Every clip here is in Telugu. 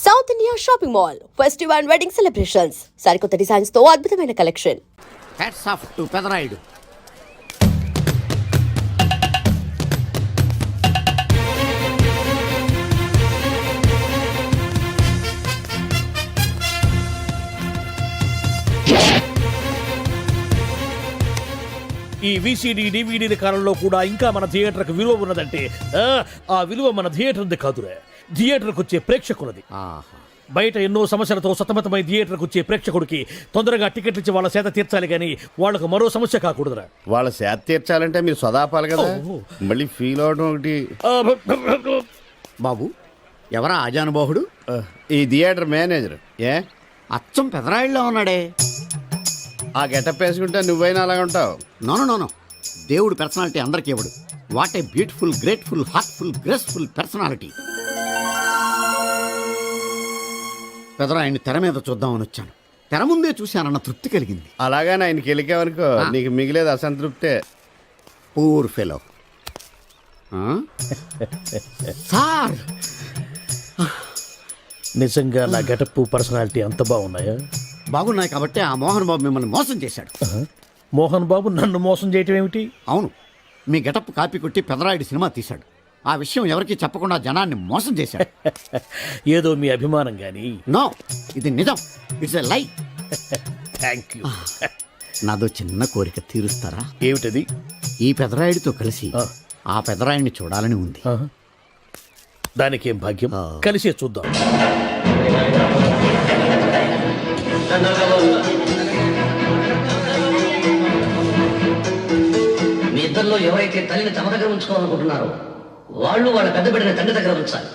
South India shopping mall festive and wedding celebrations సరికొత్త డిజైన్స్ తో అద్భుతమైన collection. Hats off to Pedarayudu. ఈ విసిడి డివిడీల కాలంలో కూడా ఇంకా మన థియేటర్కి విలువ ఉన్నదంటే ఆ విలువ మన థియేటర్ది కాదురా, థియేటర్కి వచ్చే ప్రేక్షకులది. బయట ఎన్నో సమస్యలతో సతమతమై థియేటర్కి వచ్చే ప్రేక్షకుడికి తొందరగా టికెట్లు ఇచ్చి వాళ్ళ సేత తీర్చాలి కానీ వాళ్ళకు మరో సమస్య కాకూడదురా. వాళ్ళ సేత తీర్చాలంటే మీరు సదాపాలి కదా, మళ్ళీ ఫీల్ అవడం ఒకటి. బాబు ఎవరా ఆజానుబాహుడు? ఈ థియేటర్ మేనేజర్. ఏ అచ్చం పెదరాయుడులో ఉన్నాడే. ఆ గెటప్ వేసుకుంటే నువ్వైనా అలాగ ఉంటావు. నో దేవుడు పర్సనాలిటీ అందరికీ ఇవ్వడు. What a beautiful, grateful, heartful, graceful personality. పెదరాయుడిని తెర మీద చూద్దామని వచ్చాను. తెర ముందే చూశానన్న తృప్తి కలిగింది. అలాగని ఆయనకి వెళ్ళికావనుకో నీకు మిగిలేదు అసంతృప్తే. Poor fellow. సార్ నిజంగా నా గెటప్ పర్సనాలిటీ అంత బాగున్నాయా? బాగున్నాయి కాబట్టి ఆ మోహన్ బాబు మిమ్మల్ని మోసం చేశాడు. మోహన్ బాబు నన్ను మోసం చేయటం ఏమిటి? అవును, మీ గెటప్ కాపీ కొట్టి పెదరాయుడు సినిమా తీశాడు. ఆ విషయం ఎవరికి చెప్పకుండా జనాన్ని మోసం చేశాడు. ఏదో మీ అభిమానం గాని. నో, ఇది నిజం. ఇట్స్ ఎ లై. Thank you. నాదో చిన్న కోరిక తీరుస్తారా? ఏమిటది? ఈ పెదరాయుడితో కలిసి ఆ పెదరాయుడిని చూడాలని ఉంది. దానికేం భాగ్యం, కలిసే చూద్దాం. మీ ఇద్దరిలో ఎవరైతే తల్లిని తమ దగ్గర ఉంచుకోవాలనుకుంటున్నారో వాళ్ళు వాళ్ళ పెద్ద బిడ్డని తండ్రి దగ్గర ఉంచాలి.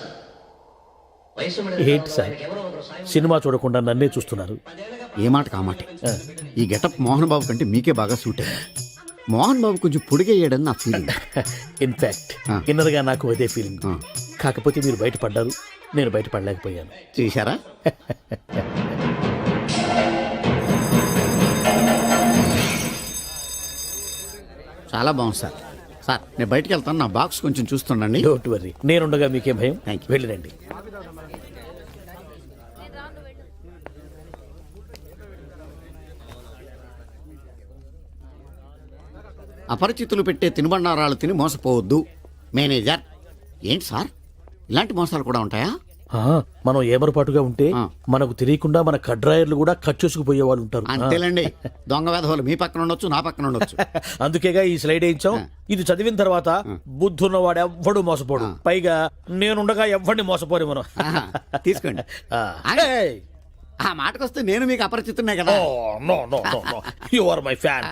ఏంటి సార్, సినిమా చూడకుండా నన్నే చూస్తున్నారు? ఏ మాట కామాటే. ఈ గెటప్ మోహన్ బాబు కంటే మీకే బాగా సూట్ అయ్యింది. మోహన్ బాబు కొంచెం పొడిగయ్యాడని నా ఫీలింగ్. ఇన్ఫాక్ట్ ఇన్నర్గా నాకు అదే ఫీలింగ్. కాకపోతే మీరు బయటపడ్డారు, నేను బయటపడలేకపోయాను. చూశారా? చాలా బాగుంది సార్. సార్ నేను బయటికి వెళ్తాను, నా బాక్స్ కొంచెం చూస్తుండండి. డోంట్ వర్రీ, నేనుండగా మీకేం భయం. Thank you. వెళ్ళిరండి. అపరిచితులు పెట్టే తినుబండారాలు తిని మోసపోవద్దు. మేనేజర్. ఏంటి సార్, ఇలాంటి మోసాలు కూడా ఉంటాయా? మనం ఏమరపాటుగా ఉంటే మనకు తెలియకుండా మన కడ్రాయర్లు కూడా కట్ చేసుకుపోయే వాళ్ళు ఉంటారు. అంతేలేండి, దొంగ వేధవాళ్ళు మీ పక్కన ఉండొచ్చు, నా పక్కన ఉండొచ్చు. అందుకేగా ఈ స్లైడ్ వేయించాం. ఇది చదివిన తర్వాత బుద్ధున్నవాడు ఎవ్వడు మోసపోడు. పైగా నేనుండగా ఎవ్వడిని మోసపోరు మనం. తీసుకోండి. ఆ మాటకొస్తే నేను మీకు అపరిచితున్నే కదా. You are my fan.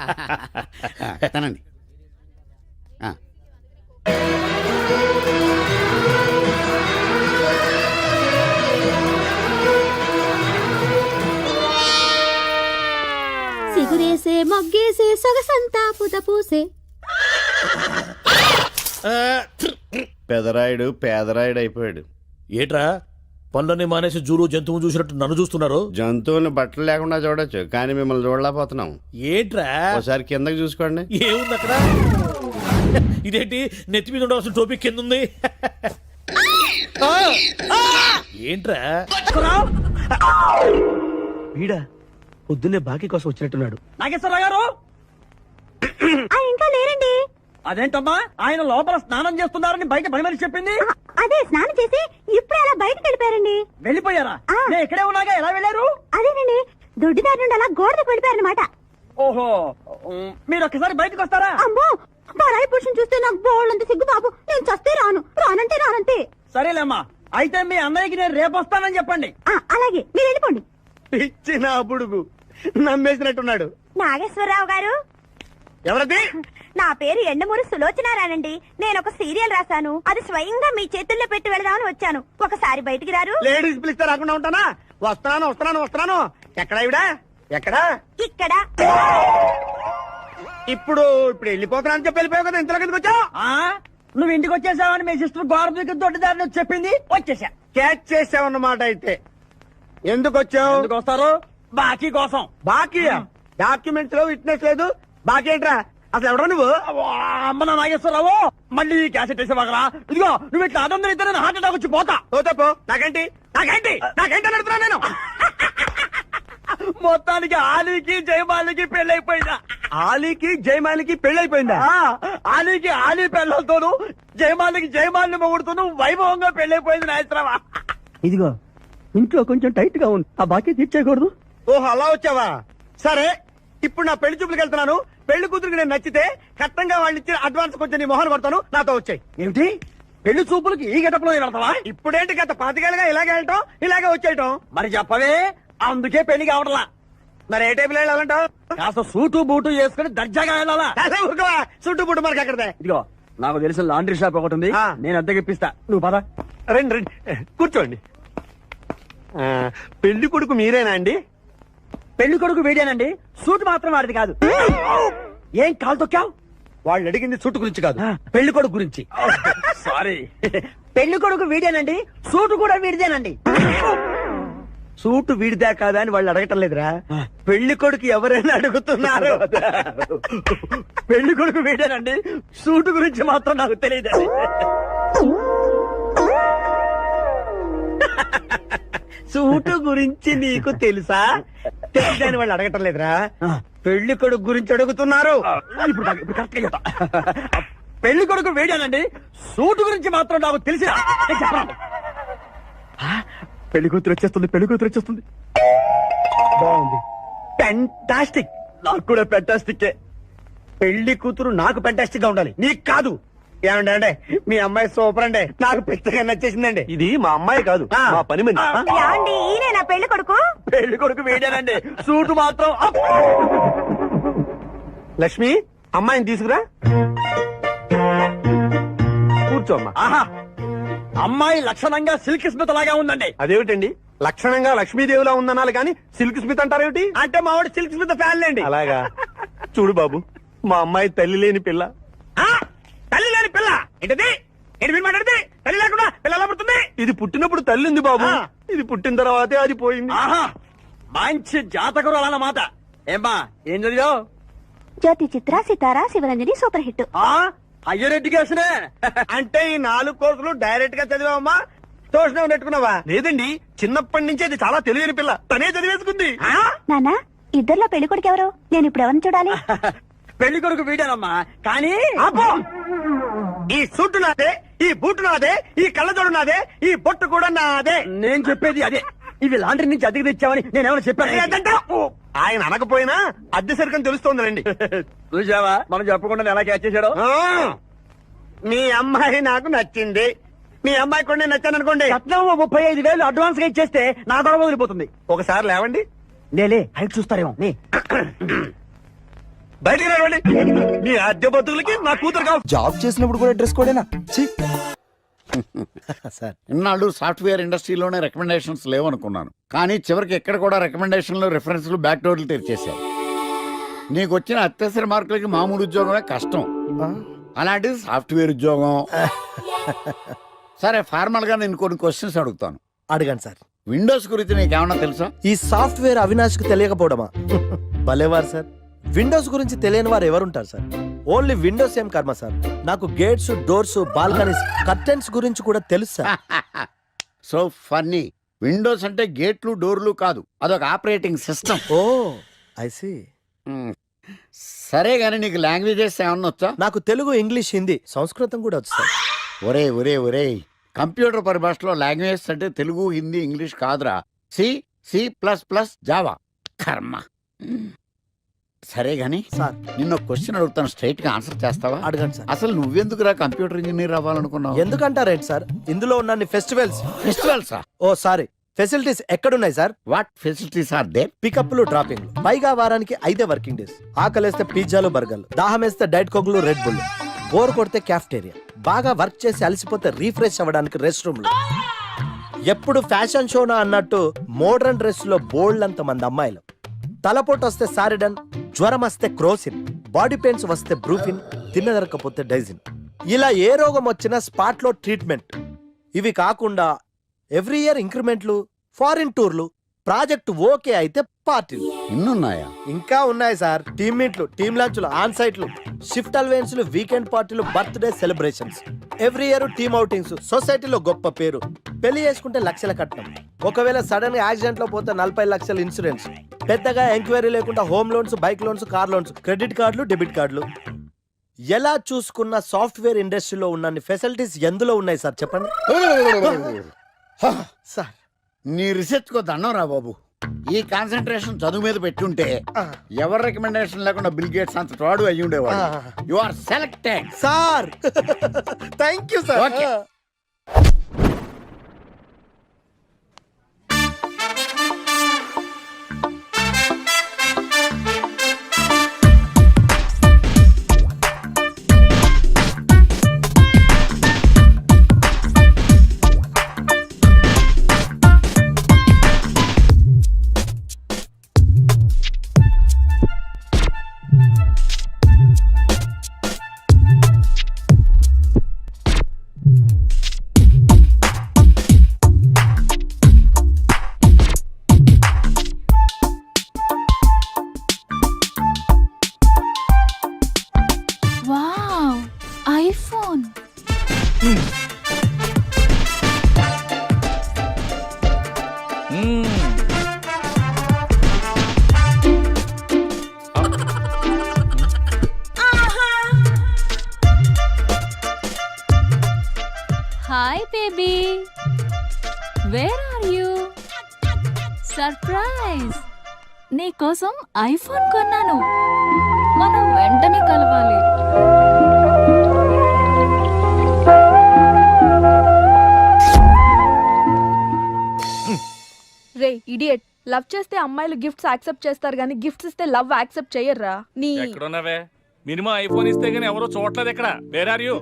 తనండి. సిగురేసే మొగ్గేసే సొగసంతా పుత పూసే. పెదరాయుడు పేదరాయుడు అయిపోయాడు. ఏట్రా పనులన్నీ మానేసి జూలు జంతువు చూసినట్టు నన్ను చూస్తున్నారు? జంతువులను బట్టలు లేకుండా చూడొచ్చు, కానీ మిమ్మల్ని చూడలేకపోతున్నాం. ఏట్రా ఒకసారి కిందకి చూసుకోండి. ఏముంది అక్కడ? ఇదేంటి నెత్తి మీద ఉండవలసిన టోపీ కింద ఉంది? ఏంట్రా? వీడా పొద్దున్నే బాకీ కోసం వచ్చినట్టున్నాడు. నాగేశ్వరరావు గారు ఇంకా లేరండి. అదేంటమ్మా, ఆయన లోపల స్నానం చేస్తున్నారని బయట పని మనిషి చెప్పింది. అదే స్నానం చేసి ఇప్పుడే అలా బయటకు వెళ్ళిపోయారండి. వెళ్ళిపోయారా? నేను ఇక్కడే ఉన్నాగా, ఎలా వెళ్ళారు? అదేనండి, దొడ్డిదారి నుండి అలా గోడకు వెళ్ళిపోయారనమాట. ఓహో, మీరు ఒక్కసారి బయటకు వస్తారా? అమ్మో, పరాయి పురుషుని చూస్తే నాకు బోళ్ళంత సిగ్గు బాబు. నేను చస్తే రానంటే రానంతే. సరేలేమ్మా, అయితే మీ అన్నయ్యకి నేను రేపు వస్తానని చెప్పండి. అలాగే, మీరు వెళ్ళిపోండి. ఇచ్చిన బుడుగు నమ్మేసినట్టున్నాడు. నాగేశ్వరరావు గారు. ఎవరది? నా పేరు ఎండమూరి సులోచనారానండి. నేను ఒక సీరియల్ రాశాను, అది స్వయంగా మీ చేతుల్లో పెట్టి వెళదామని వచ్చాను. ఒకసారి బయటికి రారు? లేడీస్ పిలిస్తే రాకుండా ఉంటానా? వస్తున్నాను. ఎక్కడా ఇవిడా? ఎక్కడా? ఇక్కడ. ఇప్పుడు వెళ్ళిపోతున్నా అని చెప్పి వెళ్ళిపోయావు కదా, ఇంతలో కిందకి వచ్చావు. నువ్వు ఇంటికి వచ్చేసావని మీ సిస్టర్ గోడ దిక్కు దొడ్డిదారిని వచ్చి చెప్పింది, వచ్చేసా. క్యాచ్ చేసావన్నమాట. అయితే ఎందుకు వచ్చావు? ఎందుకు వస్తారు? బాకీ కోసం. బాకీ? డాక్యుమెంట్స్ లో విట్నెస్ లేదు, బాకీ ఏంట్రా? అసలు ఎవడో నువ్వు అమ్మ నా నాగేశ్వరరావు మళ్ళీ క్యాసెట్ వేసేవాగరా ఇదిగో నువ్వు ఇట్లా అదొందరు ఇద్దరు హార్ట్ అటాక్ వచ్చి పోతా పోతే పో నాకేంటి నాకేంటి నాకేంటి అని అడుగుతున్నా నేను మొత్తానికి ఆలీకి జయమాలికి పెళ్ళైపోయిందా ఆలీకి జయమాలికి పెళ్ళైపోయిందా ఆలీకి ఆలీ పెళ్ళతోను జయమాలికి జయమాలిని మొగుడుతూను వైభవంగా పెళ్ళైపోయింది నాయత్రమా ఇదిగో ఇంట్లో కొంచెం టైట్ గా ఉంది ఆ బాకీ తీర్చేయకూడదు ఓహో అలా వచ్చావా సరే ఇప్పుడు నా పెళ్లి చూపులకు వెళ్తున్నాను పెళ్లి కూతురికి నేను నచ్చితే కట్టంగా వాళ్ళు ఇచ్చిన అడ్వాన్స్ కొంచెం నీ మొహన్ కొడతాను నాతో వచ్చాయి ఏమిటి పెళ్లి చూపులకి ఈ గడపలో వెళ్తావా ఇప్పుడేంటి గత పాతికేళ్ళగా ఇలాగే వెళ్ళటం ఇలాగే వచ్చేయటం మరి చెప్పవే అందుకే పెళ్లి కావడలా మరి ఏ టైపులో వెళ్ళాలంటావు కాస్త సూటు బూటు వేసుకుని దర్జాగా వెళ్ళాలా అదే ఊరుకోవా చుట్టూ పుట్టు మనకి అక్కడదే ఇదిగో నాకు తెలిసిన లాండ్రీ షాప్ ఒకటి ఉంది ఆ. నేను అద్దెకి ఇప్పిస్తా నువ్వు పద రండి రండి కూర్చోండి పెళ్లి కొడుకు మీరేనా అండి పెళ్లి కొడుకు వీడేనండి సూట్ మాత్రం వాడిది కాదు ఏం కాలు తొక్కావు వాళ్ళు అడిగింది చుట్టు గురించి కాదు పెళ్లి కొడుకు గురించి సారీ పెళ్లి కొడుకు వీడేనండి సూటు కూడా వీడిదేనండి సూటు వీడిదా కాదా అని వాళ్ళు అడగటం లేదురా పెళ్లి కొడుకు ఎవరైనా అడుగుతున్నారు పెళ్లి కొడుకు వీడేనండి సూటు గురించి మాత్రం నాకు తెలియదు సూటు గురించి నీకు తెలుసా తెలుసా అని వాళ్ళు అడగటం లేదురా పెళ్లి కొడుకు గురించి అడుగుతున్నారు ఇప్పుడు కరెక్ట్ గా చెప్తా. పెళ్లి కొడుకు వీడేనండి సూటు గురించి మాత్రం నాకు తెలిసి పెళ్లి కూతురు వచ్చేస్తుంది పెళ్లి కూతురు వచ్చేస్తుంది బాగుంది పెంటాస్టిక్ నాకు కూడా పెంటాస్టిక్ పెళ్లి కూతురు నాకు పెంటాస్టిక్ గా ఉండాలి నీకు కాదు ఏమండి అంటే మీ అమ్మాయి సూపర్ అండి నాకు పెద్దగా నచ్చేసిందండి ఇది మా అమ్మాయి కాదు మా పని మంది ఏమండి ఈయన నా పెళ్లి కొడుకు పెళ్లి కొడుకు వీడేనండి సూటు మాత్రం అప్. లక్ష్మి అమ్మాయిని తీసుకురా కూర్చోమ్మా ఆహా అమ్మాయి లక్షణంగా సిల్క్ స్మిత లాగా ఉందండి అదేమిటండి లక్షణంగా లక్ష్మీదేవిలా ఉందనాలి కానీ సిల్క్ స్మిత్ అంటారేమిటి అంటే మా వాడు సిల్క్ స్మిత్ ఫ్యాన్ లేండి అలాగా చూడు బాబు మా అమ్మాయి తల్లి లేని పిల్ల తల్లి లేని పిల్ల ఏంటది ఏంటి మీరు మాట్లాడితే తల్లి లేకుండా పిల్ల ఎలా పుడుతుంది ఇది పుట్టినప్పుడు తల్లి ఉంది బాబు ఆ. ఇది పుట్టిన తర్వాతే అది పోయింది ఆహా మంచి జాతకురాలు అన్నమాట ఏమ్మా ఏం చదివావు జ్యోతి చిత్ర సితారా శివరంజని సూపర్ హిట్ హయ్యర్ ఎడ్యుకేషనే అంటే ఈ 4 కోర్సులు డైరెక్ట్ గా చదివామా ట్యూషన్ నెట్టుకున్నావా లేదండి చిన్నప్పటి నుంచి అది చాలా తెలియని పిల్ల తనే చదివేసుకుంది నానా ఇద్దర్లో పెళ్లి కొడుకు ఎవరు నేను ఇప్పుడు ఎవరిని చూడాలి పెళ్లి కొడుకు వీడానమ్మా కానీ ఆపో! ఈ సూటు నాదే ఈ బూటు నాదే ఈ కళ్ళజోడు నాదే ఈ బొట్టు కూడా నాదే నేను చెప్పేది అదే ఇవి లాండ్రీ నుంచి అద్దెకి తెచ్చావని నేనేమైనా చెప్పాను ఏదంటావ్? ఆయన అనకపోయినా అద్దె సరికని తెలుస్తోందండి చూసావా మనం చెప్పకుండా ఎలా క్యాచ్ చేశాడో ఆ, మీ అమ్మాయి నాకు నచ్చింది మీ అమ్మాయి కూడా నేను నచ్చాను అనుకోండి రత్నం 35,000 అడ్వాన్స్ గా ఇచ్చేస్తే నా గొడవ వదిలిపోతుంది ఒకసారి లేవండి నేలే హైట్ చూస్తారేమో నీ బయటికి రావండి మీ అద్దె బతుకులకి నా కూతురు కావాలి జాబ్ చేసినప్పుడు కూడా డ్రెస్ కోడేనా సార్ ఇన్నాళ్ళు సాఫ్ట్వేర్ ఇండస్ట్రీలోనే రికమెండేషన్స్ లేవనుకున్నాను కానీ చివరికి ఎక్కడ కూడా రికమెండేషన్లు రిఫరెన్స్లు బ్యాక్ డోర్లు తెరిచేశారు నీకు వచ్చిన అత్యవసర మార్కులకి మామూలు ఉద్యోగమే కష్టం అలాంటిది సాఫ్ట్వేర్ ఉద్యోగం సరే ఫార్మల్ గా నేను కొన్ని క్వశ్చన్స్ అడుగుతాను అడగండి సార్ విండోస్ గురించి నీకేమన్నా తెలుసా ఈ సాఫ్ట్వేర్ అవినాష్కి తెలియకపోవడమా భలేవారు సార్ విండోస్ గురించి తెలియని వారు ఎవరుంటారు సార్ ఓన్లీ విండోస్ ఏం కర్మ సార్ నాకు గేట్స్ డోర్స్ బాల్కనీస్ కర్టెన్స్ గురించి కూడా తెలుసు సార్ సో ఫన్నీ విండోస్ అంటే గేట్లు డోర్లు కాదు అదొక operating system oh I see సరే గానీ నీకు లాంగ్వేజెస్ ఏమన్నా వచ్చా నాకు తెలుగు ఇంగ్లీష్ హిందీ సంస్కృతం కూడా వచ్చు సార్ ఒరే ఒరే ఒరే కంప్యూటర్ పరిభాషలో లాంగ్వేజ్ అంటే తెలుగు హిందీ ఇంగ్లీష్ కాదురా C C plus plus Java కర్మ సరే గాని సార్ నిన్న క్వశ్చన్ అడుగుతాను స్ట్రైట్ గా ఆన్సర్ చేస్తావా అడగండి సార్ అసలు కంప్యూటర్ ఇంజనీర్ అవ్వాలనుకున్నావు ఎందుకంటారేంటి సార్ ఇందులో ఉన్న festivals festivals oh sorry facilities ఎక్కడున్నాయి sir what facilities are they పికప్లు డ్రాపింగ్ పైగా వారానికి 5 వర్కింగ్ డేస్ ఆకలేస్తే పిజ్జాలు బర్గర్లు దాహం వేస్తే డైట్ కోక్లు రెడ్ బుల్ బోర్ కొడితే క్యాఫ్టేరియా బాగా వర్క్ చేసి అలసిపోతే రీఫ్రెష్ అవ్వడానికి రెస్ట్ రూమ్లు ఎప్పుడు ఫ్యాషన్ షోనా అన్నట్టు మోడర్న్ డ్రెస్ లో బోల్డ్ అంత మంది అమ్మాయిలు తలపోటు వస్తే సారిడన్ జ్వరం వస్తే క్రోసిన్ బాడీ పెయిన్స్ వస్తే బ్రూఫిన్ తిన్నదరకపోతే డైజిన్ ఇలా ఏ రోగం వచ్చినా స్పాట్ లో ట్రీట్మెంట్ ఇవి కాకుండా ఎవ్రీ ఇయర్ ఇంక్రిమెంట్లు ఫారిన్ టూర్లు ప్రాజెక్ట్ ఓకే అయితే పార్టీలు. ఇన్నున్నాయా? ఇంకా ఉన్నాయి సార్. టీమ్ మీట్లు, టీమ్ లంచ్లు, ఆన్ సైట్లు, షిఫ్ట్ అలవెన్స్లు, వీకెండ్ పార్టీలు, birthday celebrations, every year team outings, సొసైటీలో గొప్ప పేరు, పెళ్లి చేసుకుంటే లక్షల కట్నం, ఒకవేళ సడన్ గా యాక్సిడెంట్ లో పోతే 40 లక్షల ఇన్సూరెన్స్, పెద్దగా ఎంక్వైరీ లేకుండా home loans, bike loans, car loans, credit కార్డులు, డెబిట్ కార్డులు. ఎలా చూసుకున్న సాఫ్ట్వేర్ ఇండస్ట్రీలో ఉన్న ఫెసిలిటీస్ ఎందులో ఉన్నాయి సార్ చెప్పండి. సార్ నీ రీసెర్చ్ కో దండం రా బాబు. ఈ కాన్సన్ట్రేషన్ చదువు మీద పెట్టుంటే ఎవరి రికమెండేషన్ లేకుండా బిల్ గేట్స్ అంత వాడు అయ్యి ఉండేవాడు. You are selected. Sir thank you sir. Okay. Wow, iPhone. Hi baby, where are you? Surprise, నీకోసం ఐఫోన్ కొన్నాను. మనం వెంటనే కలవాలి. రే ఇడియట్, లవ్ చేస్తే అమ్మాయిలు గిఫ్ట్స్ యాక్సెప్ట్ చేస్తారు కానీ గిఫ్ట్స్ ఇస్తే లవ్ యాక్సెప్ట్ చెయ్యర్రా. నీ ఎక్కడున్నావే? మినిమం ఐఫోన్ ఇస్తే గానీ ఎవరో చూడలేదు ఇక్కడ. Where are you?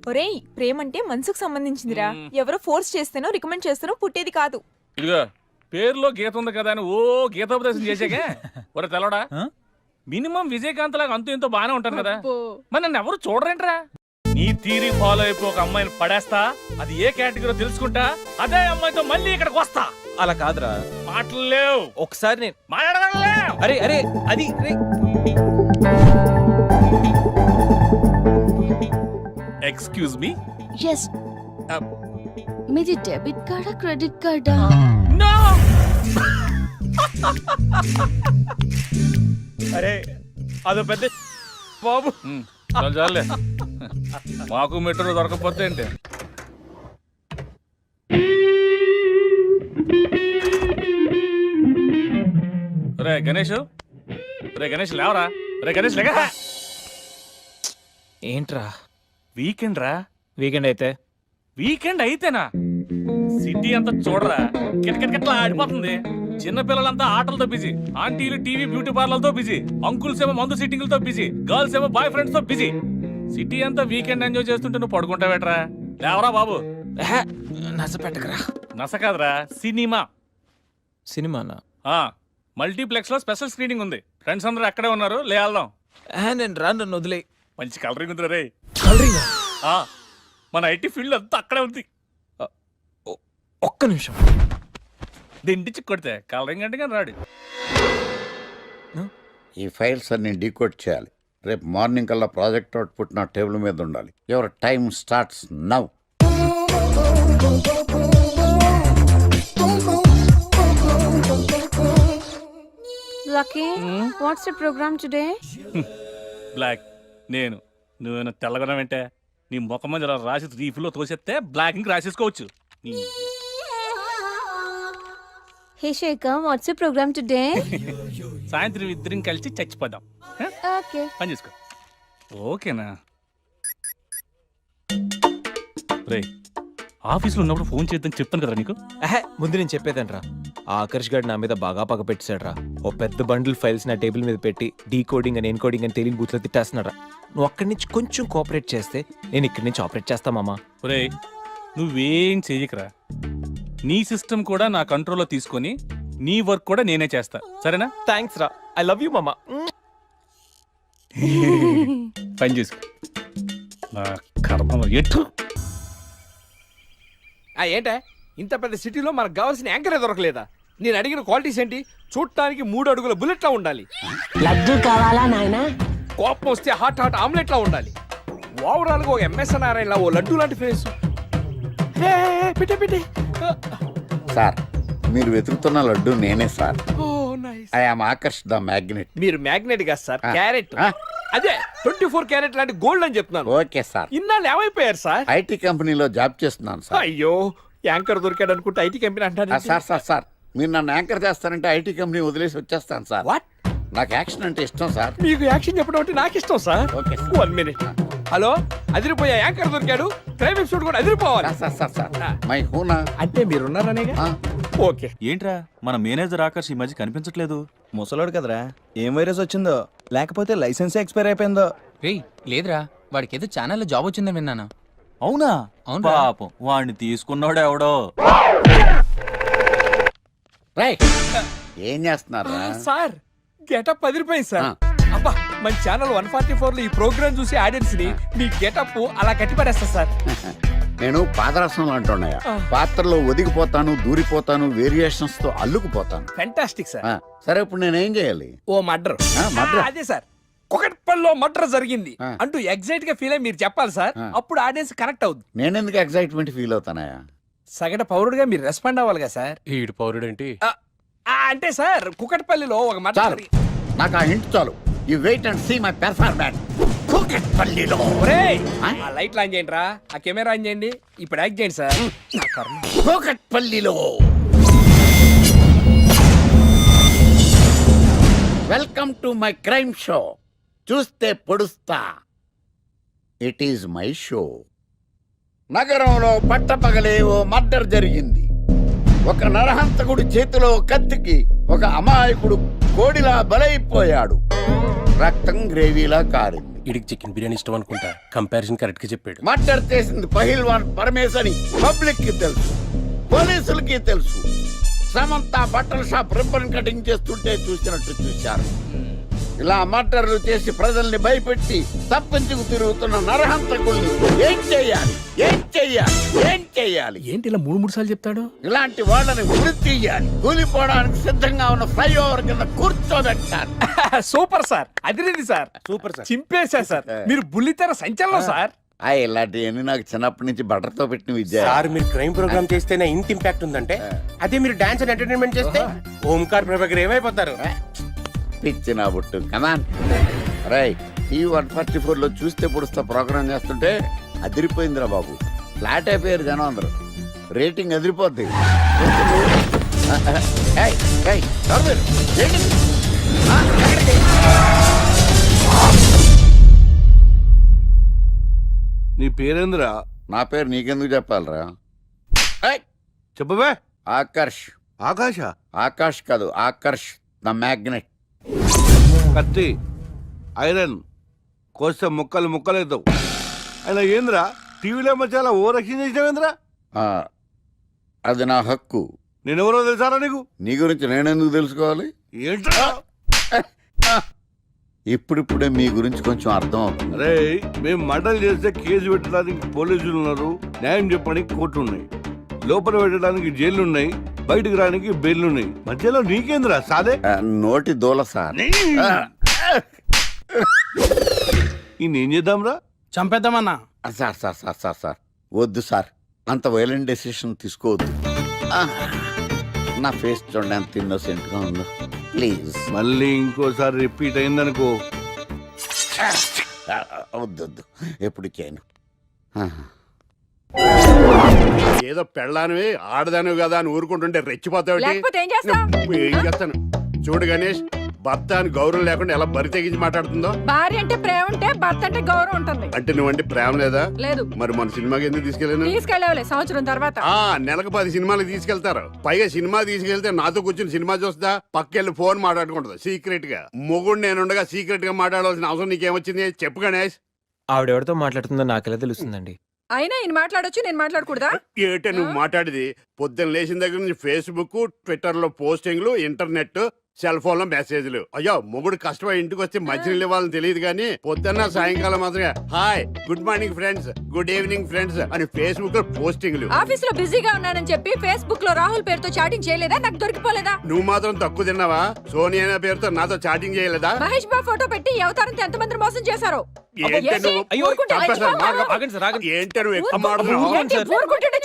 ఒరేయ్, ప్రేమంటే మనసుకు సంబంధించిందిరా. ఎవరో ఫోర్స్ చేస్తేనో రికమెండ్ చేస్తేనో పుట్టేది కాదు. ఇదిగో పేరులో గీత ఉంది కదా అని ఓ గీతోపదేశం చేసాకే ఒరే తెలవడా, మినిమం విజయకాంత్ లాగా అంతూ ఇంతో బానే ఉంటాను కదా, మరి నన్ను ఎవరు చూడరేంట్రా? నీ థీరీ ఫాలో అయిపో ఒక అమ్మాయిని పడేస్తా, అది ఏ కేటగిరీ తెలుసుకుంటా, అదే అమ్మాయితో మళ్ళీ ఇక్కడికి వస్తా. అలా కాదురా, మాటలు లేవు. ఒకసారి నేను మాట్లాడలేవు. అరే అరే అది ఎక్స్క్యూజ్ మీ. ఎస్, మీది డెబిట్ కార్డా క్రెడిట్ కార్డా? నో. అరే అదో పెద్ద బాబు. చాలే, మాకు మెట్రో దొరకపోతే ఏంటి? రే గణేష్, రే గణేష్ లేవరా. రే గణేష్ లేక. ఏంట్రా వీకెండ్ రా. వీకెండ్ అయితే? వీకెండ్ అయితేనా? సిటీ అంతా చూడరా, కిటకిటకిట్లా ఆడిపోతుంది. చిన్న పిల్లలంతా ఆటలతో బిజీ, ఆంటీలు టీవీ బ్యూటీ పార్లర్తో బిజీ, అంకుల్స్ ఏమో మందు సిట్టింగ్లతో బిజీ, గర్ల్స్ ఏమో బాయ్ ఫ్రెండ్స్ తో బిజీ. సిటీ అంతా వీకెండ్ ఎంజాయ్ చేస్తుంటే నువ్వు పడుకుంటావేట్రా? లేవరా బాబు. నస పెట్టకరా. నస కాదురా, సినిమా. సినిమానా? మల్టీప్లెక్స్ లో స్పెషల్ స్క్రీనింగ్ ఉంది. ఫ్రెండ్స్ అందరూ అక్కడే ఉన్నారు, లే వెళ్దాం. నేను రాను, నన్ను వదిలే. మంచి కలరింగ్ ఉంది రే. కలరింగా? మన ఐటీ ఫీల్డ్ అంతా అక్కడే ఉంది. ఒక్క నిమిషం. దిండిచి కొడితే కలరింగ్ అంటే కానీ రాడు. ఈ ఫైల్స్ అన్ని డీకోడ్ చేయాలి. రేపు మార్నింగ్ కల్లా ప్రాజెక్ట్ అవుట్పుట్ నా టేబుల్ మీద ఉండాలి. Your time starts now. Lucky, what's the programme today? Black. నేను నువ్వేనా తెల్లగొన వెంటే నీ ముఖం మీద ఇలా రాసి రీఫ్లో తోసేస్తే బ్లాక్ ఇంక్ రాసేసుకోవచ్చు. Hey Shekhar, what's the programme today? సాయంత్రం ఇద్దరం కలిసి చచ్చిపోదాం. ఓకే, పని చేసుకో. ఓకేనా? రే, ఆఫీస్లో ఉన్నప్పుడు ఫోన్ చేద్దాం చెప్తాను కదా నీకు. ముందు నేను చెప్పేదంట్రా, ఆ ఆకర్ష్ గారు నా మీద బాగా పగ పెట్టాడురా. ఓ పెద్ద బండిల్ ఫైల్స్ నా టేబుల్ మీద పెట్టి డీకోడింగ్ అని ఎన్కోడింగ్ అని తెలియని బూత్లో తిట్టేస్తున్నారా. నువ్వు అక్కడి నుంచి కొంచెం కోఆపరేట్ చేస్తే నేను ఇక్కడి నుంచి ఆపరేట్ చేస్తా మామా. రే, నువ్వేం చెయ్యకరా. నీ సిస్టమ్ కూడా నా కంట్రోల్లో తీసుకొని నీ వర్క్ కూడా నేనే చేస్తా, సరేనా? థ్యాంక్స్ రా, ఐ లవ్ యూ మామా. పని చేసుకో. నా కర్మ ఎటు. ఏంటే ఇంత పెద్ద సిటీలో మనకు కావాల్సిన యాంకరే దొరకలేదా? నేను అడిగిన క్వాలిటీస్ ఏంటి? చూడటానికి 3 అడుగుల బుల్లెట్ లా ఉండాలి, లడ్డు కావాలా నాయనా? కోపం వస్తే హాట్ ఆమ్లెట్ లా ఉండాలి, ఓవరాల్ గా ఒక ఎంఎస్ నారాయణ ఓ లడ్డు లాంటి ఫేస్. పెట్టే సార్ మీరు వెతుకుతున్న లడ్డు నేనే sir. Oh nice. I am Akarsh the magnet. మీరు మ్యాగ్నెట్ గా సార్, ఆ. క్యారెట్. ఆ. అదే 24 క్యారెట్ లాంటి గోల్డ్ అని చెప్తున్నాను. Okay sir. ఇన్నాళ్ళు ఏమైపోయారు సార్? ఐటీ కంపెనీలో జాబ్ చేస్తున్నాను సార్. అయ్యో, యాంకర్ దొరికాడు అనుకుంటే ఐటీ కంపెనీ అంటాను. సార్ మీరు నన్ను యాంకర్ చేస్తారంటే ఐటీ కంపెనీ వదిలేసి వచ్చేస్తాను సార్. వాట్? నాకు యాక్షన్ అంటే ఇష్టం సార్. మీకు యాక్షన్ చెప్పడం అంటే నాకు ఇష్టం sir. Okay sir. 1 minute. Hello, అదిరిపోయా యాంకర్ దొరికాడు, క్రైమ్ ఎపిసోడ్ కూడా అదిరిపోవాలి. Sir my హూనా. అంటే మీరున్నారనేగా. ఆ. ఓకే. ఏంట్రా మన మేనేజర్ ఆకర్ష్ ఈ మధ్య కనిపించట్లేదు? ముసలోడు కదరా, ఏం వైరస్ వచ్చిందో, లేకపోతే లైసెన్స్ ఎక్స్పైర్ అయిపోయిందో. రేయ్ లేదురా, వాడికి ఏదో ఛానల్లో జాబ్ వచ్చిందని విన్నాను. అవునా? అవునురా. పాపం వాడిని తీసుకున్నాడు ఎవడో. రైట్. ఏం చేస్తున్నారు? సార్ గెటప్ అదిరిపోయింది సార్. అబ్బా, మన ఛానల్ 144 లో ఈ ప్రోగ్రామ్ చూసి ఆడియన్స్ ని మీ గెటప్ అలా కట్టి పడేస్తా సార్. నేను పాదరసం అంటున్నాయా, పాత్రలో ఒదిగిపోతాను, దూరిపోతాను, వేరియేషన్స్ తో అల్లుకుపోతాను. Fantastic sir. సరే ఇప్పుడు నేనేం చేయాలి? ఓ మర్డర్. మర్డర్? అదే సార్, కుకట్పల్లిలో మర్డర్ జరిగింది ఆ. అంటూ ఎగ్జైట్ గా ఫీల్ అయ్యి మీరు చెప్పాలి సార్. ఆ. అప్పుడు ఆడియన్స్ కనెక్ట్ అవుద్ది. నేనెందుకు ఎక్సైట్మెంట్ ఫీల్ అవుతానయా? సగటు పౌరుడుగా మీరు రెస్పాండ్ అవ్వాలి కదా సార్. ఈడు పౌరుడేంటి? అంటే సార్ కుకట్పల్లిలో ఒక మర్డర్ చాలు, నాకు ఆ హింట్ చాలు. You wait and see my performance. కూకట్పల్లిలో. ఒరేయ్, ఆ లైట్ ఆన్ చేయండి రా, ఆ కెమెరా ఆన్ చేయండి, ఇప్పుడు యాక్ట్ చేయండి సార్. నా కర్మ. కూకట్పల్లిలో. Welcome to my crime show. చూస్తే పొడుస్తా. It is my show. నగరంలో పట్టపగలే ఓ మర్డర్ జరిగింది. ఒక నరహంతకుడు చేతిలో కత్తికి ఒక అమాయకుడు కోడిలా బలైపోయాడు. రక్తం గ్రేవీలా కారింది. ఇడికి చికెన్ బిర్యానీ ఇష్టం అనుకుంటా, కంపారిజన్ కరెక్ట్ గా చెప్పాడు. మర్డర్ చేసింది పహిల్వాన్ పరమేశ్ అని పబ్లిక్ కి తెలుసు, పోలీసులకి తెలుసు. సమంత బట్టల షాప్ రిబ్బన్ కటింగ్ చేస్తుంటే చూసినట్టు చూశారు. ఇలా మర్డర్లు చేసి ప్రజల్ని భయపెట్టి తప్పించుకు తిరుగుతున్న నరహంతకుల్ని ఏం చెయ్యాలి? ఏంటి ఇలా 3 సార్లు చెప్తాడు? ఇలాంటి వాళ్ళని ఉరి తీయాలి. కూలిపోవడానికి సిద్ధంగా ఉన్న ఫ్లైఓవర్ కింద కూర్చోబెట్టాలి. సూపర్ సార్, అదిరింది సార్. Super sir. చింపేశా సార్, మీరు బుల్లితెర సంచలనం సార్. ఇలాంటివన్నీ నాకు చిన్నప్పటి నుంచి బట్టర్తో పెట్టిన విద్య. సార్ మీరు క్రైమ్ ప్రోగ్రామ్ చేస్తేనే ఇంత ఇంపాక్ట్ ఉందంటే, అదే మీరు డాన్స్ అండ్ ఎంటర్టైన్మెంట్ చేస్తే ఓంకార్ ప్రభాకర్ ఏమైపోతారు? పిచ్చి నా బుట్టు కమాన్. రైట్, ఈ 144 లో చూస్తే పొడుస్తా ప్రోగ్రామ్ చేస్తుంటే అదిరిపోయిందిరా బాబు. ఫ్లాట్ అయిపోయారు జనం అందరూ. రేటింగ్ అదిరిపోద్ది. ఏయ్, ఏయ్, ఎవరు మీరు? ఏంటి? ఎక్కడికి? నీ పేరేంద్రా? నా పేరు నీకెందుకు చెప్పాలరా? చెప్పవే. ఆకర్ష్. ఆకాశ? ఆకాష్ కాదు, ఆకర్ష్ ద మ్యాగ్నెట్. కత్తి, ఐరన్ కోస్తే ముక్కలు ముక్కలేద్దావు. అయినా ఏంద్రా టీవీలో చాలా ఓ రక్షణ చేసినావేంద్రా? అది నా హక్కు. నేనెవరో తెలుసారా నీకు? నీ గురించి నేనెందుకు తెలుసుకోవాలి? ఏంట్రా? ఇప్పుడిప్పుడే మీ గురించి కొంచెం అర్థం అవుతుంది. అరే, మేము మర్డర్ చేస్తే కేసు పెట్టడానికి పోలీసులు ఉన్నారు, న్యాయం చెప్పడానికి కోర్టు ఉన్నాయి, లోపల పెట్టడానికి జైలు ఉన్నాయి, బయటకు రావడానికి బెయిల్ ఉన్నాయి. మధ్యలో నీకేంద్రా సాదే? నోటి దూల సార్. ఈయనేం చేద్దాంరా? చంపేద్దామన్నా. Sir sir sir sir sir వద్దు సార్, అంత వైలెంట్ డెసిషన్ తీసుకోవద్దు. నా ఫేస్ చూడండి ఎంత ఇన్నోసెంట్ గా ఉందో. ప్లీజ్. మళ్ళీ ఇంకోసారి రిపీట్ అయిందనుకో. వద్దు వద్దు, ఎప్పుడు చేయను. ఏదో పెళ్ళానివి ఆడదానివి కదా అని ఊరుకుంటుంటే రెచ్చిపోతావు. ఏం చేస్తాను చూడు గణేష్, భర్త అని గౌరవం లేకుండా ఎలా బరి తెగించి మాట్లాడుతుందో. భార్య అంటే ప్రేమ ఉంటే భర్త అంటే గౌరవం ఉంటుంది. అంటే నువ్వంటే ప్రేమ లేదా? లేదు. మరి మన సినిమాకి ఎందుకు తీసుకెళ్ళాను? తీసుకెళ్ళవలే సంవత్సరం తర్వాత. నెలకు 10 సినిమాలకు తీసుకెళ్తారు. పైగా సినిమా తీసుకెళ్తే నాతో కూర్చొని సినిమా చూస్తా, పక్కెళ్ళి ఫోన్ మాట్లాడుకుంటుంది సీక్రెట్ గా. మొగుడు నేనుండగా సీక్రెట్ గా మాట్లాడాల్సిన అవసరం నీకేమొచ్చింది చెప్పు గణేష్. ఆవిడెవరితో మాట్లాడుతుందో నాకెలా తెలుస్తుందండి? అయినా ఈయన మాట్లాడొచ్చు, నేను మాట్లాడకూడదా? ఏటే నువ్వు మాట్లాడేది? పొద్దున్న లేచిన దగ్గర నుంచి ఫేస్బుక్, ట్విట్టర్ లో పోస్టింగ్లు, ఇంటర్నెట్, సెల్ ఫోన్ లో మెసేజ్లు. అయ్యో మొగుడు కష్టమై ఇంటికి వస్తే మంచినీళ్ళు ఇవ్వాలని తెలియదు కానీ పొద్దున్న సాయంకాలం మాత్రమే hi good morning friends, good evening friends అని ఫేస్బుక్ లో పోస్టింగ్లు. ఆఫీస్ లో బిజీగా ఉన్నానని చెప్పి ఫేస్బుక్ లో రాహుల్ పేరుతో చాటింగ్ చేయలేదా? నాకు దొరికిపోలేదా? నువ్వు మాత్రం తక్కువ తిన్నావా? సోనియా అనే పేరుతో నాతో చాటింగ్ చేయలేదా? మహేష్ బాబు ఫోటో పెట్టి అవతారంతో ఎంతమంది మోసం చేశారు? ఏంటి నువ్వు? చంపేస్తాను. ఏంటి నువ్వు ఎక్కువ మాట్లాడుతున్నావు?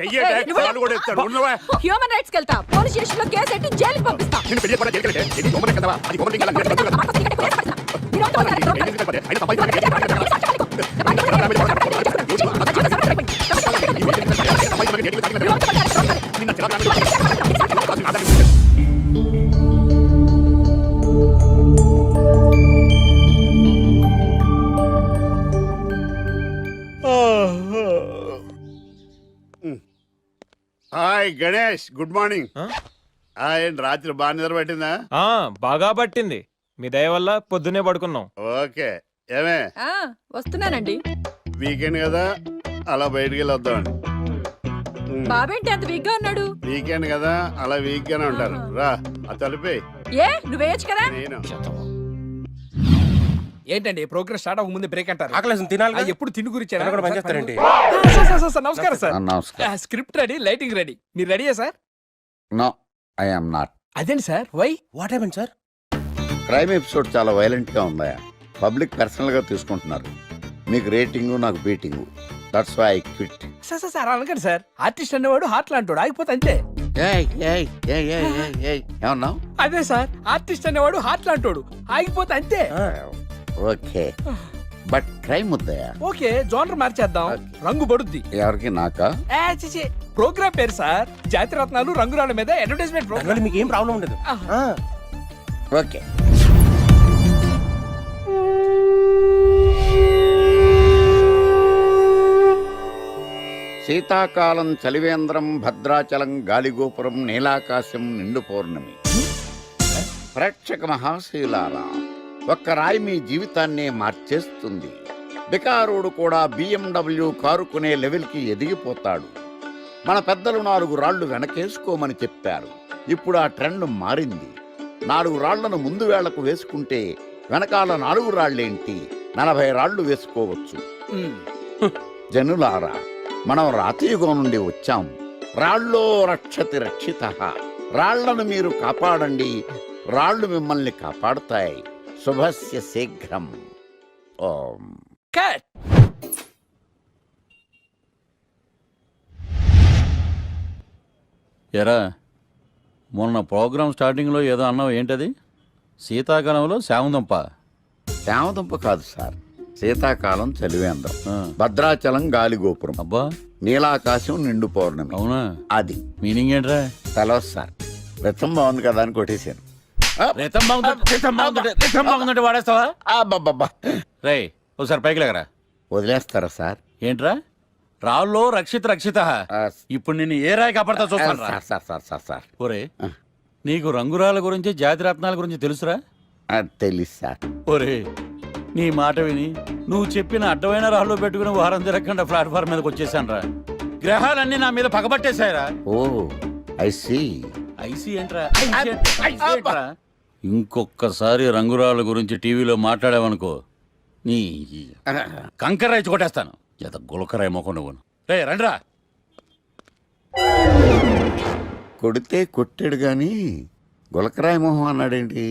చెయ్యటే కాలు కూడా ఎత్తాడు. ఉన్నవా? హ్యూమన్ రైట్స్ కెళ్తా, పోలీస్ స్టేషన్ లో కేసు ఎట్టి జైలుకి పంపిస్తా. నిన్ను పెళ్లి కూడా జైలుకి వెళ్తే, ఇది బొమ్మనే కదవా? అది బొమ్మనే కదా? Hi Ganesh, good morning. రాత్రి బాగా నిద్ర పట్టిందా? బాగా పట్టింది. మీ దయ వల్ల పొద్దునే పడుకున్నాం. ఓకే. ఏమే వస్తున్నానండి. వీకెండ్ కదా, అలా బయటికి వెళ్ళొద్దామండి. బాబేంటి అంత వీక్ గా ఉన్నాడు? వీకెండ్ కదా, అలా వీక్ గానే ఉంటారు. రా ఆ తలిపే. ఏ నువ్వేయచ్చు కదా? నేను ఏంటండి ప్రోగ్రెస్ స్టార్ట్ అవ్వక ముందు బ్రేక్ అంటారు? ఆకలేసం తినాలి. ఎప్పుడు తిండి గురించి పనిచేస్తారండి. నమస్కారం సార్. నమస్కారం. Script ready, lighting ready. మీరు రెడీయా sir? No, I am not. అదేంటి sir, why? What happen sir? Crime episode చాలా వైలెంట్ గా ఉందా? పబ్లిక్ పర్సనల్ గా తీసుకుంటున్నారు. మీకు రేటింగ్, నాకు beating. That's why I quit. Sir అనకండి సార్. ఆర్టిస్ట్ అనేవాడు హార్ట్ లాంటాడు, ఆగిపోతే అంతే. ఏమన్నావు? అదే సార్, ఆర్టిస్ట్ అనేవాడు హార్ట్ లాంటాడు, ఆగిపోతే అంతే. ఓకే, బట్ క్రైమ్ వద్దయా? ఓకే, జోనర్ మార్చేద్దాం. రంగు పడుద్ది. ఎవరికి? నాకా? ప్రోగ్రామ్ పేరు సార్ జాతి రత్నాలు రంగురాళ్ళ మీద అడ్వర్టైజ్మెంట్ ప్రోగ్రామ్. మీకు ఏం ప్రాబ్లం ఉండదు. ఓకే. శీతాకాలం చలివేంద్రం, భద్రాచలం గాలిగోపురం, నీలాకాశం, నిండు పౌర్ణమి. ప్రేక్షక మహాశయులారా, ఒక్క రాయి మీ జీవితాన్నే మార్చేస్తుంది. బికారుడు కూడా BMW కారు కొనే లెవెల్కి ఎదిగిపోతాడు. మన పెద్దలు 4 రాళ్లు వెనకేసుకోమని చెప్పారు. ఇప్పుడు ఆ ట్రెండ్ మారింది. 4 రాళ్లను ముందు వేళ్లకు వేసుకుంటే వెనకాల 4 రాళ్లేంటి, 40 రాళ్లు వేసుకోవచ్చు. జనులారా, మనం రాతియుగం నుండి వచ్చాం. రాళ్ళో రక్షతి రక్షితః. రాళ్లను మీరు కాపాడండి, రాళ్లు మిమ్మల్ని కాపాడుతాయి. శుభస్య శీఘ్రం. ఓం. కట్. ఎరా, మొన్న ప్రోగ్రామ్ స్టార్టింగ్లో ఏదో అన్నావు, ఏంటది? శీతాకాలంలో శామదుంప. శామదుంప కాదు సార్, శీతాకాలం చలివేంద్రం, భద్రాచలం గాలిగోపురం, అబ్బా, నీలాకాశం, నిండు పౌర్ణమి. అవునా? అది మీనింగ్ ఏంట్రా? తెలవదు సార్. రతం బాగుంది కదా అని కొట్టేశాను. రితం బాగుందంటే వాడేస్తావా? అబ్బబ్బబ్బా. రే, ఒకసారి పైకి లేకరా. వదిలేస్తారా సార్? ఏంట్రా? రాళ్ళో రక్షిత. ఇప్పుడు నిన్ను ఏ రాయి కాపాడతా చూస్తాను. సార్ ఒరే, నీకు రంగురాల గురించి, జాతి రత్నాల గురించి తెలుసురా? తెలుసు సార్. ఒరే, నీ మాట విని నువ్వు చెప్పిన అడ్డమైన రాళ్ళు పెట్టుకుని వారం తిరగకుండా ప్లాట్ఫామ్ మీదకి వచ్చేసాను రా. గ్రహాలన్నీ నా మీద పగబట్టేశాయరా. ఓ, ఐ సీ. ఐసీ ఏంట్రా? ఇంకొకసారి రంగురాళ్ళ గురించి టీవీలో మాట్లాడావనుకో, నీ కంకర్రాయి కొట్టేస్తాను. జత గులకరాయి మొక్క నువ్వు. రే రండ్రా. కొడితే కొట్టాడు గాని గులకరాయి మొహం అన్నాడేంటి?